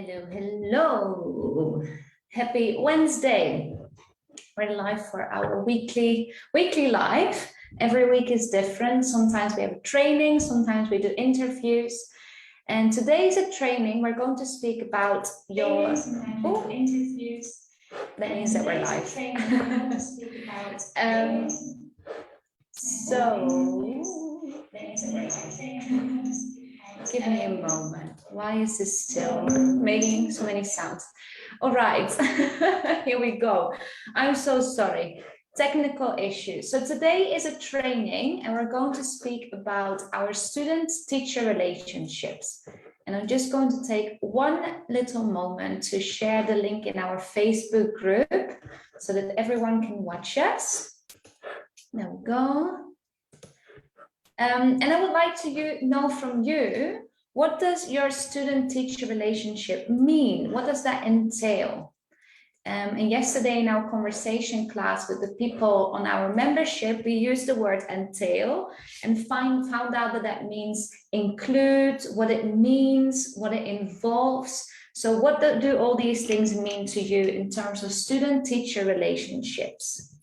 Hello, hello. Happy Wednesday. We're live for our weekly live. Every week is different. Sometimes we have a training, sometimes we do interviews. And today is a training. We're going to speak about your interviews. That means that we're live. Give me a moment. Why is this still making so many sounds? All right, here we go. I'm so sorry. Technical issues. So today is a training and we're going to speak about our student-teacher relationships. And I'm just going to take one little moment to share the link in our Facebook group so that everyone can watch us. There we go. And I would like to know from you, what does your student-teacher relationship mean? What does that entail? And yesterday in our conversation class with the people on our membership, we used the word entail and found out that that means include, what it means, what it involves. So what do all these things mean to you in terms of student-teacher relationships?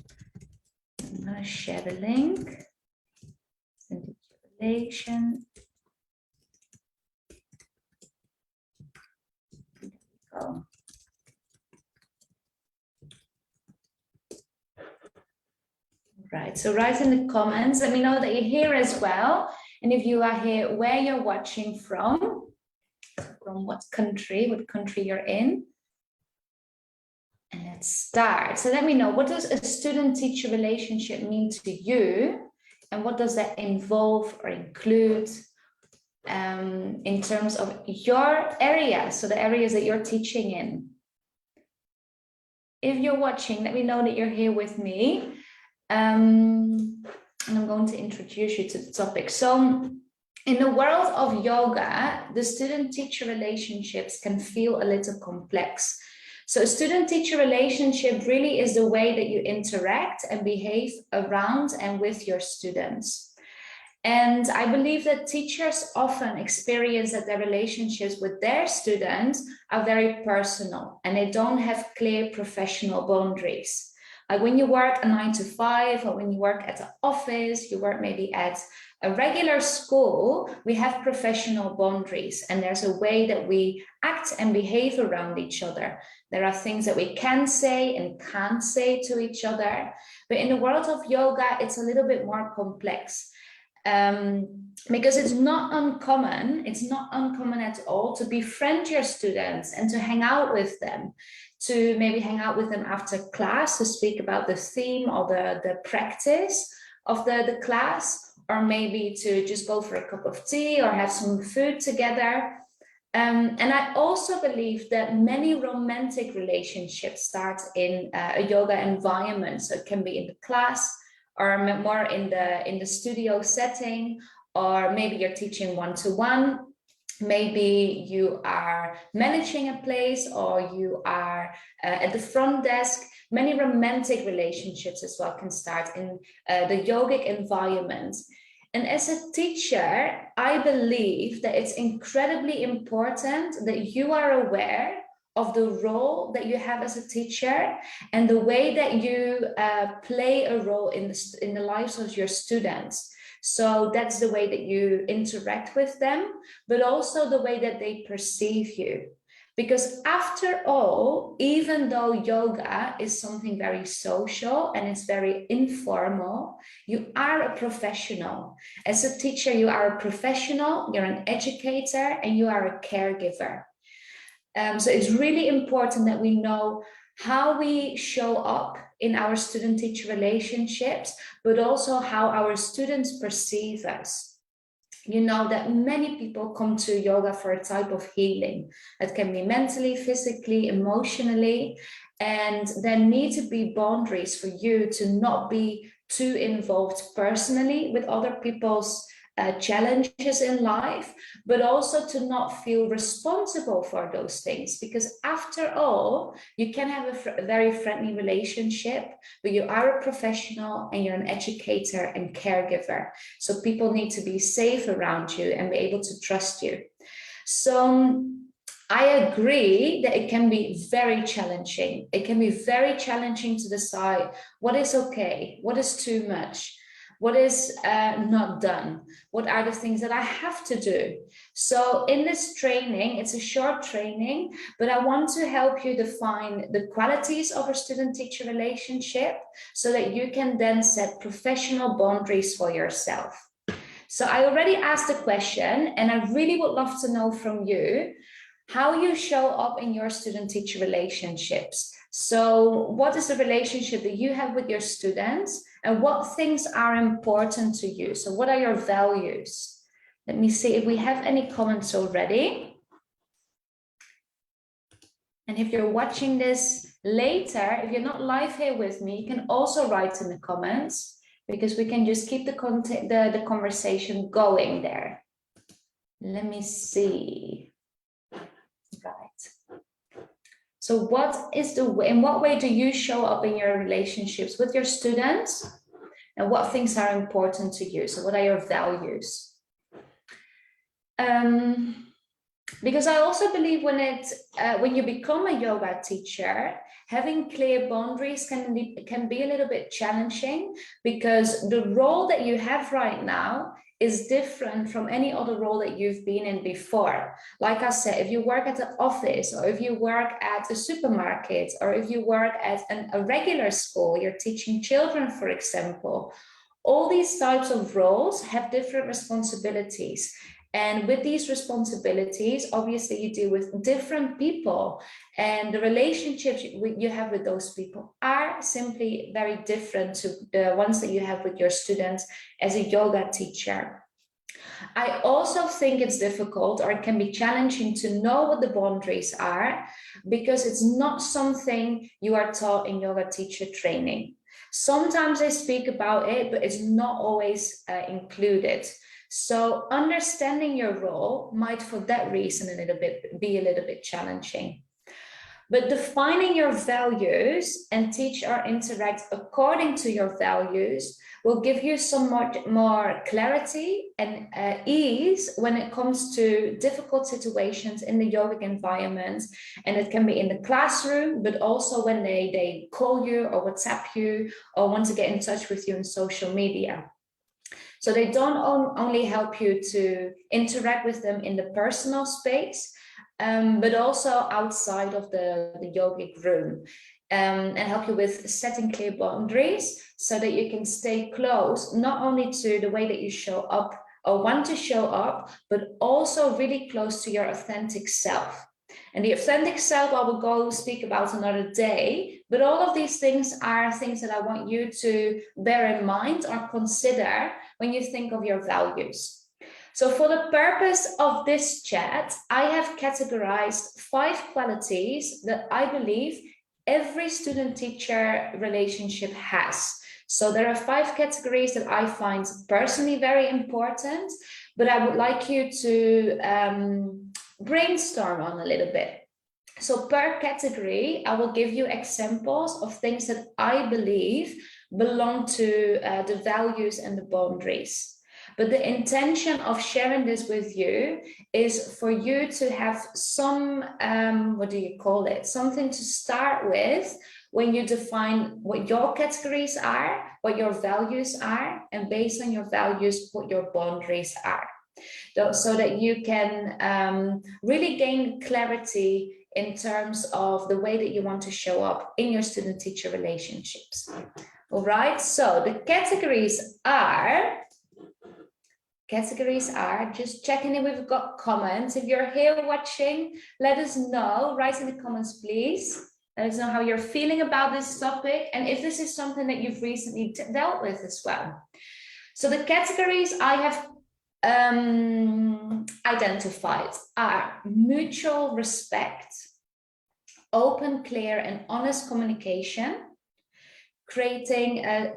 I'm going to share the link. Relation. Go. Right, so write in the comments, let me know that you're here as well. And if you are here, where you're watching from what country you're in. And let's start. So let me know, what does a student-teacher relationship mean to you? And what does that involve or include in terms of your area, so the areas that you're teaching in? If you're watching, let me know that you're here with me. And I'm going to introduce you to the topic. So in the world of yoga, the student-teacher relationships can feel a little complex. So a student-teacher relationship really is the way that you interact and behave around and with your students. And I believe that teachers often experience that their relationships with their students are very personal and they don't have clear professional boundaries. Like when you work a 9 to 5 or when you work at the office, you work maybe at a regular school, we have professional boundaries and there's a way that we act and behave around each other. There are things that we can say and can't say to each other. But in the world of yoga, it's a little bit more complex. Because it's not uncommon at all to befriend your students and to hang out with them, to maybe hang out with them after class to speak about the theme or the practice of the class, or maybe to just go for a cup of tea or have some food together. And I also believe that many romantic relationships start in a yoga environment. So it can be in the class, or more in the studio setting, or maybe you're teaching one-to-one. Maybe you are managing a place, or you are at the front desk. Many romantic relationships as well can start in the yogic environment. And as a teacher, I believe that it's incredibly important that you are aware of the role that you have as a teacher and the way that you play a role in the lives of your students. So that's the way that you interact with them, but also the way that they perceive you. Because after all, even though yoga is something very social and it's very informal, you are a professional. As a teacher, you are a professional, you're an educator, and you are a caregiver. So it's really important that we know how we show up in our student-teacher relationships, but also how our students perceive us. You know that many people come to yoga for a type of healing. That can be mentally, physically, emotionally, and there need to be boundaries for you to not be too involved personally with other people's challenges in life, but also to not feel responsible for those things. Because after all, you can have a very friendly relationship, but you are a professional and you're an educator and caregiver. So people need to be safe around you and be able to trust you. So I agree that it can be very challenging. It can be very challenging to decide what is okay, what is too much, what is not done, what are the things that I have to do. So in this training, it's a short training, but I want to help you define the qualities of a student-teacher relationship so that you can then set professional boundaries for yourself. So I already asked the question, and I really would love to know from you how you show up in your student-teacher relationships. So what is the relationship that you have with your students, and what things are important to you? So what are your values? Let me see if we have any comments already. And if you're watching this later, if you're not live here with me, you can also write in the comments, because we can just keep the conversation going there. Let me see. Right. So in what way do you show up in your relationships with your students, and what things are important to you? So what are your values? Because I also believe when you become a yoga teacher, having clear boundaries can be a little bit challenging, because the role that you have right now is different from any other role that you've been in before. Like I said, if you work at the office, or if you work at a supermarket, or if you work at a regular school, you're teaching children, for example, all these types of roles have different responsibilities. And with these responsibilities, obviously you deal with different people, and the relationships you have with those people are simply very different to the ones that you have with your students as a yoga teacher. I also think it's difficult, or it can be challenging, to know what the boundaries are, because it's not something you are taught in yoga teacher training. Sometimes they speak about it, but it's not always included. So understanding your role might, for that reason, be a little bit challenging. But defining your values and teach or interact according to your values will give you some more clarity and ease when it comes to difficult situations in the yogic environment. And it can be in the classroom, but also when they call you or WhatsApp you or want to get in touch with you on social media. So they don't only help you to interact with them in the personal space, but also outside of the yogic room, and help you with setting clear boundaries so that you can stay close, not only to the way that you show up or want to show up, but also really close to your authentic self. And the authentic self I will go speak about another day, but all of these things are things that I want you to bear in mind or consider when you think of your values. So for the purpose of this chat, I have categorized 5 qualities that I believe every student-teacher relationship has. So there are 5 categories that I find personally very important, but I would like you to brainstorm on a little bit. So per category, I will give you examples of things that I believe belong to the values and the boundaries. But the intention of sharing this with you is for you to have some, something to start with when you define what your categories are, what your values are, and based on your values, what your boundaries are. So that you can really gain clarity in terms of the way that you want to show up in your student-teacher relationships. All right, so the categories are, just checking if we've got comments. If you're here watching, let us know, write in the comments, please. Let us know how you're feeling about this topic, and if this is something that you've recently dealt with as well. So the categories I have identified are mutual respect, open, clear, and honest communication, creating a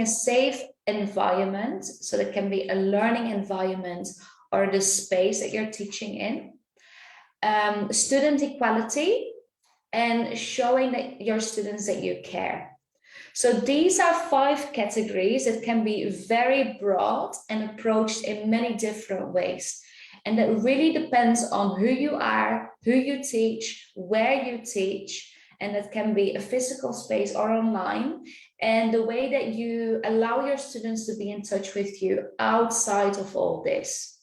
safe environment, so that can be a learning environment or the space that you're teaching in, student equality, and showing that your students that you care. So these are 5 categories that can be very broad and approached in many different ways. And that really depends on who you are, who you teach, where you teach, and that can be a physical space or online, and the way that you allow your students to be in touch with you outside of all this.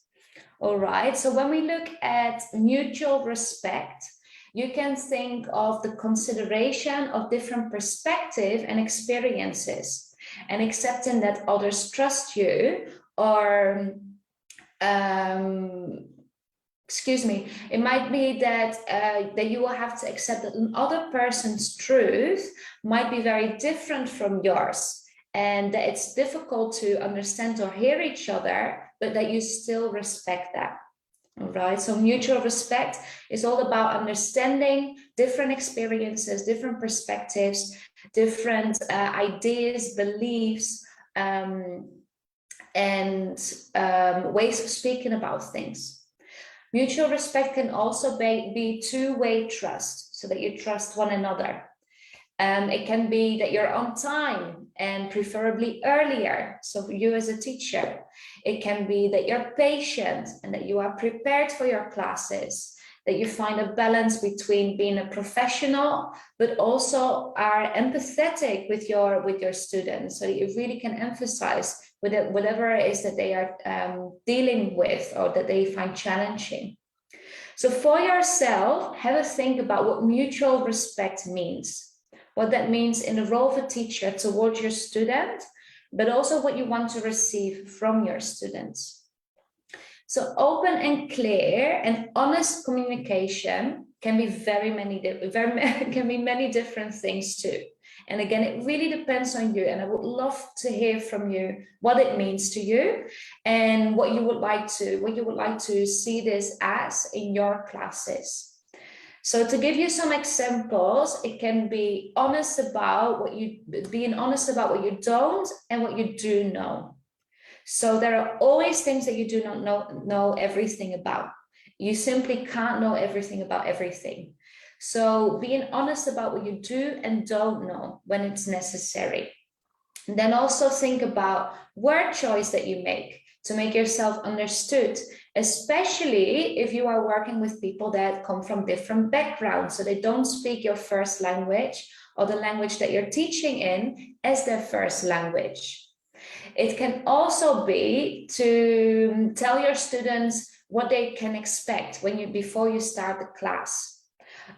All right, so when we look at mutual respect, you can think of the consideration of different perspectives and experiences, and accepting that others trust you, or it might be that that you will have to accept that another person's truth might be very different from yours, and that it's difficult to understand or hear each other, but that you still respect that. All right, so mutual respect is all about understanding different experiences, different perspectives, different ideas, beliefs, and ways of speaking about things. Mutual respect can also be two-way trust, so that you trust one another. It can be that you're on time and preferably earlier, so for you as a teacher. It can be that you're patient and that you are prepared for your classes, that you find a balance between being a professional, but also are empathetic with your students, so that you really can emphasize whatever it is that they are dealing with or that they find challenging. So for yourself, have a think about what mutual respect means, what that means in the role of a teacher towards your student, but also what you want to receive from your students. So open and clear and honest communication can be many different things too. And again, it really depends on you. And I would love to hear from you what it means to you and what you would like to see this as in your classes. So to give you some examples, it can be being honest about what you don't and what you do know. So there are always things that you do not know everything about. You simply can't know everything about everything. So being honest about what you do and don't know when it's necessary. And then also think about word choice that you make to make yourself understood, especially if you are working with people that come from different backgrounds, so they don't speak your first language or the language that you're teaching in as their first language. It can also be to tell your students what they can expect before you start the class.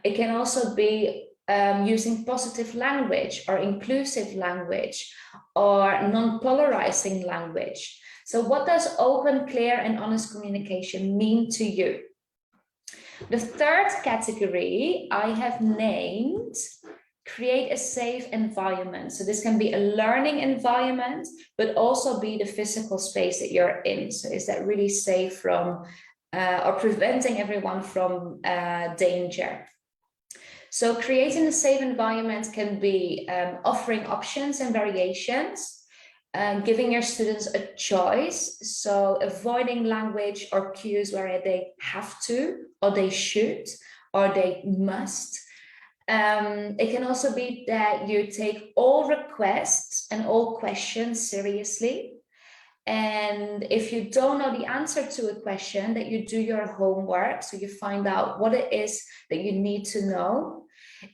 It can also be using positive language or inclusive language or non-polarizing language. So what does open, clear, and honest communication mean to you? The third category I have named create a safe environment. So this can be a learning environment, but also be the physical space that you're in. So is that really safe from or preventing everyone from danger? So creating a safe environment can be offering options and variations, giving your students a choice. So avoiding language or cues where they have to, or they should, or they must. It can also be that you take all requests and all questions seriously. And if you don't know the answer to a question, that you do your homework, so you find out what it is that you need to know.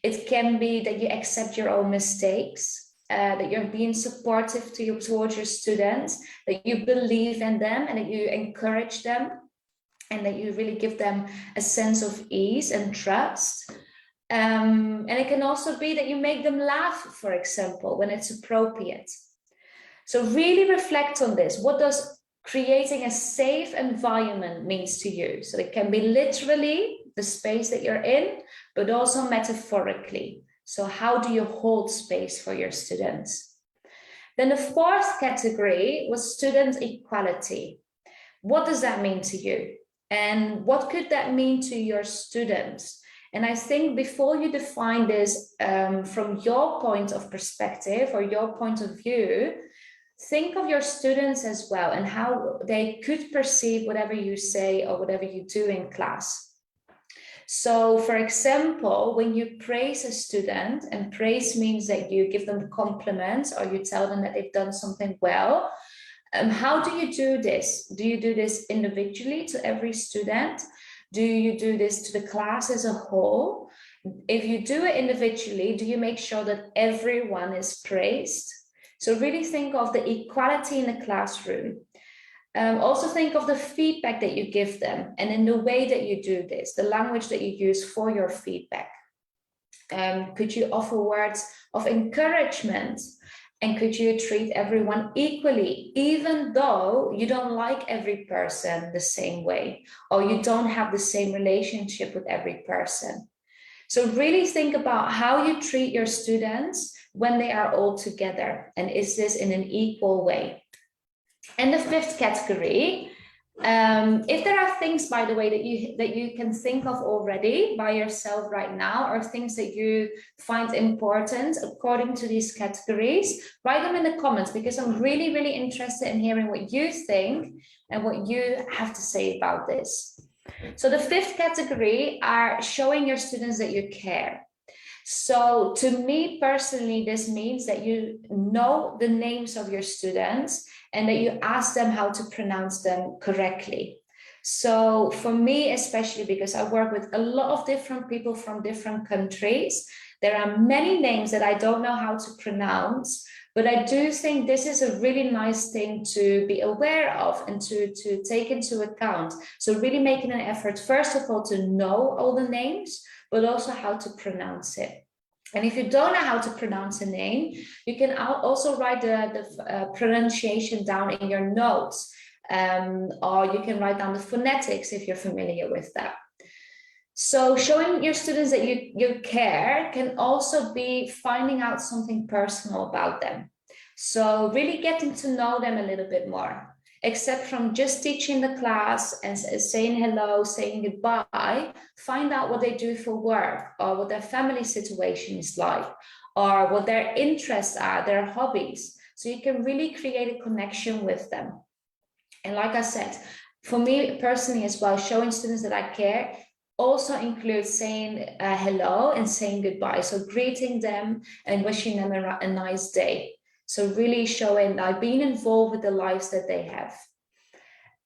It can be that you accept your own mistakes, that you're being supportive towards your students, that you believe in them and that you encourage them, and that you really give them a sense of ease and trust. And it can also be that you make them laugh, for example, when it's appropriate. So really reflect on this. What does creating a safe environment means to you? So it can be literally the space that you're in, but also metaphorically. So how do you hold space for your students? Then the fourth category was student equality. What does that mean to you? And what could that mean to your students? And I think before you define this from your point of perspective or your point of view, think of your students as well and how they could perceive whatever you say or whatever you do in class. So, for example, when you praise a student, and praise means that you give them compliments or you tell them that they've done something well, How do you do this? Do you do this individually to every student? Do you do this to the class as a whole? If you do it individually, do you make sure that everyone is praised? So really think of the equality in the classroom. Also think of the feedback that you give them and in the way that you do this, the language that you use for your feedback. Could you offer words of encouragement? And could you treat everyone equally, even though you don't like every person the same way, or you don't have the same relationship with every person? So really think about how you treat your students when they are all together, and is this in an equal way? And the fifth category, if there are things, by the way, that you can think of already by yourself right now, or things that you find important according to these categories, write them in the comments, because I'm really, really interested in hearing what you think and what you have to say about this. So the fifth category are showing your students that you care. So to me personally, this means that you know the names of your students and that you ask them how to pronounce them correctly. So for me, especially because I work with a lot of different people from different countries, there are many names that I don't know how to pronounce, but I do think this is a really nice thing to be aware of and to take into account. So really making an effort, first of all, to know all the names, but also how to pronounce it. And if you don't know how to pronounce a name, you can also write the pronunciation down in your notes, or you can write down the phonetics if you're familiar with that. So showing your students that you care can also be finding out something personal about them. So really getting to know them a little bit more. Except from just teaching the class and saying hello, saying goodbye, find out what they do for work, or what their family situation is like, or what their interests are, their hobbies. So you can really create a connection with them. And like I said, for me personally as well, showing students that I care also includes saying hello and saying goodbye. So greeting them and wishing them a nice day. So really showing being involved with the lives that they have.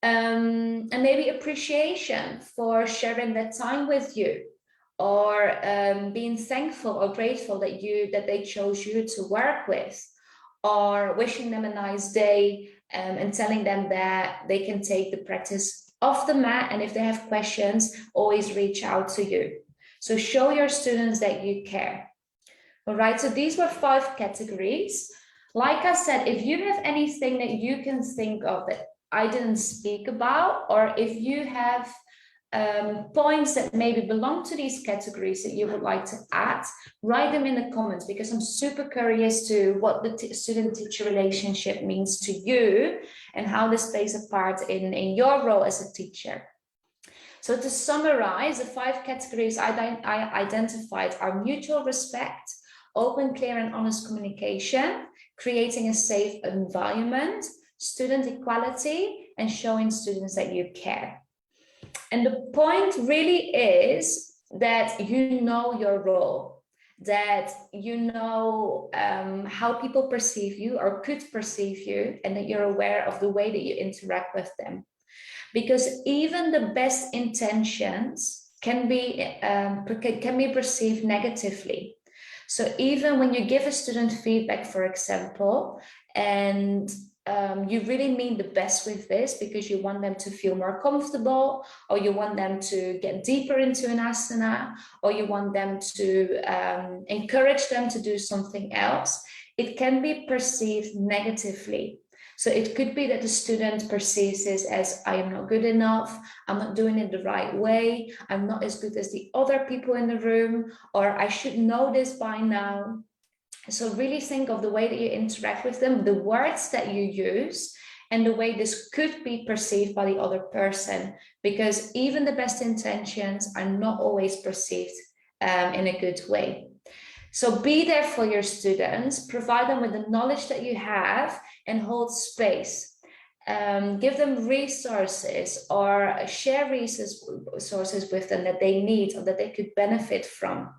And maybe appreciation for sharing their time with you, or being thankful or grateful that they chose you to work with, or wishing them a nice day, and telling them that they can take the practice off the mat, and if they have questions, always reach out to you. So show your students that you care. All right, so these were 5 categories. Like I said, if you have anything that you can think of that I didn't speak about, or if you have points that maybe belong to these categories that you would like to add, write them in the comments, because I'm super curious to what the student-teacher relationship means to you and how this plays a part in your role as a teacher. So to summarize, the 5 categories I identified are mutual respect, open, clear, and honest communication, creating a safe environment, student equality, and showing students that you care. And the point really is that you know your role, that you know how people perceive you or could perceive you, and that you're aware of the way that you interact with them. Because even the best intentions can be perceived negatively. So even when you give a student feedback, for example, and you really mean the best with this because you want them to feel more comfortable, or you want them to get deeper into an asana, or you want them to encourage them to do something else, it can be perceived negatively. So it could be that the student perceives this as, I am not good enough, I'm not doing it the right way, I'm not as good as the other people in the room, or I should know this by now. So really think of the way that you interact with them, the words that you use, and the way this could be perceived by the other person, because even the best intentions are not always perceived in a good way. So be there for your students, provide them with the knowledge that you have, and hold space. Give them resources, or share resources with them that they need or that they could benefit from.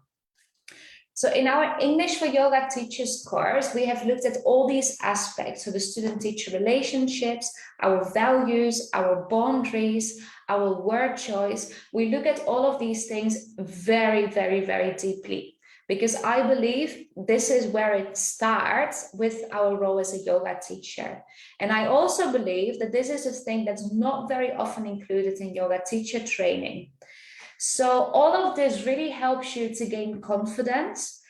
So in our English for Yoga Teachers course, we have looked at all these aspects. So the student-teacher relationships, our values, our boundaries, our word choice. We look at all of these things very, very, very deeply, because I believe this is where it starts with our role as a yoga teacher. And I also believe that this is a thing that's not very often included in yoga teacher training. So all of this really helps you to gain confidence,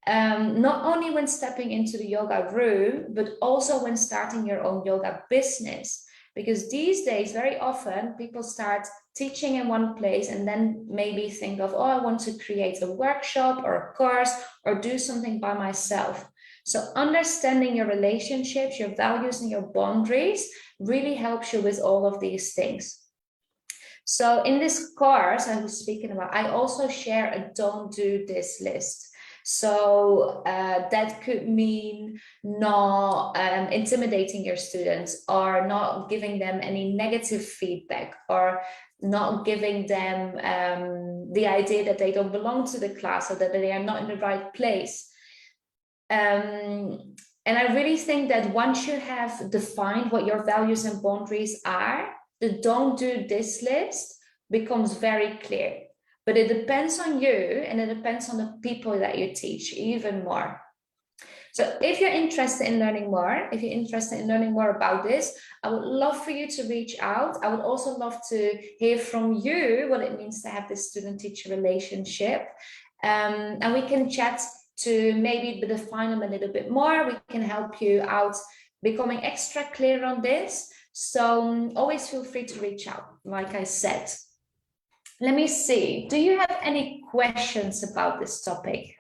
not only when stepping into the yoga room, but also when starting your own yoga business. Because these days, very often, people start teaching in one place and then maybe think of, oh, I want to create a workshop or a course or do something by myself. So understanding your relationships, your values, and your boundaries really helps you with all of these things. So in this course I was speaking about, I also share a don't do this list. So that could mean not intimidating your students, or not giving them any negative feedback, or not giving them the idea that they don't belong to the class or that they are not in the right place. And I really think that once you have defined what your values and boundaries are, the don't do this list becomes very clear. But it depends on you, and it depends on the people that you teach even more. So if you're interested in learning more, about this, I would love for you to reach out. I would also love to hear from you what it means to have this student-teacher relationship. And we can chat to maybe define them a little bit more. We can help you out becoming extra clear on this. So always feel free to reach out, like I said. Let me see. Do you have any questions about this topic?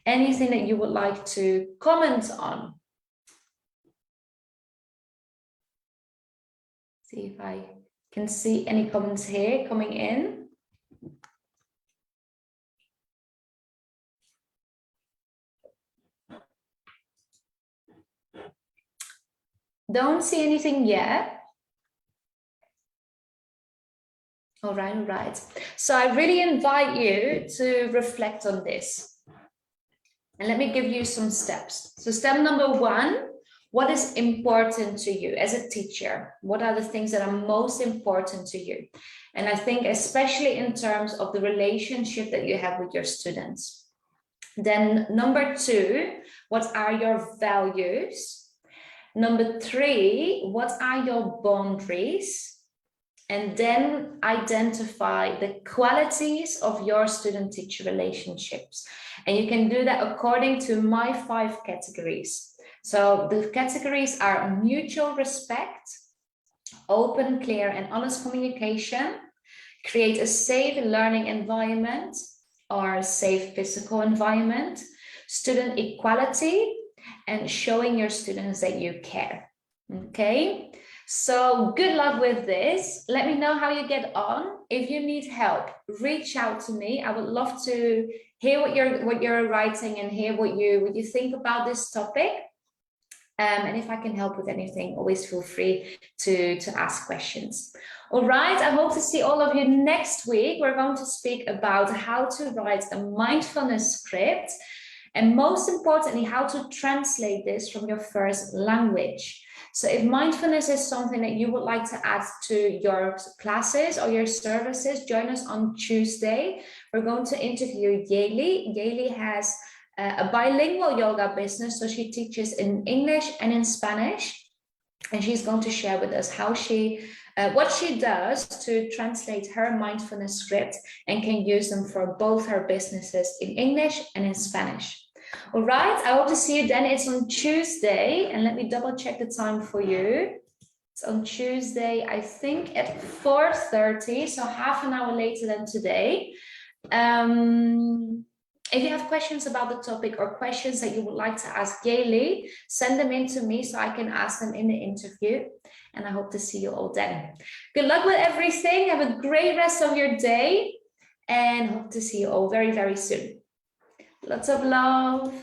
Anything that you would like to comment on? See if I can see any comments here coming in. Don't see anything yet. All right. So I really invite you to reflect on this. And let me give you some steps. So step number 1, what is important to you as a teacher? What are the things that are most important to you? And I think especially in terms of the relationship that you have with your students. Then number 2, what are your values? Number 3, what are your boundaries? And then identify the qualities of your student-teacher relationships. And you can do that according to my 5 categories. So the categories are mutual respect, open, clear, and honest communication, create a safe learning environment or a safe physical environment, student equality, and showing your students that you care. Okay? So good luck with this. Let me know how you get on. If you need help, reach out to me. I would love to hear what you're writing and hear what you think about this topic. And if I can help with anything, always feel free to ask questions. All right, I hope to see all of you next week. We're going to speak about how to write a mindfulness script, and most importantly, how to translate this from your first language. So if mindfulness is something that you would like to add to your classes or your services, join us on Tuesday. We're going to interview Yeli. Yeli has a bilingual yoga business, so she teaches in English and in Spanish. And she's going to share with us how what she does to translate her mindfulness script and can use them for both her businesses in English and in Spanish. All right, I hope to see you then. It's on Tuesday, and let me double check the time for you. It's on Tuesday, I think at 4:30, so half an hour later than today. If you have questions about the topic or questions that you would like to ask Yeli, send them in to me so I can ask them in the interview. And I hope to see you all then. Good luck with everything. Have a great rest of your day, and hope to see you all very, very soon. Lots of love.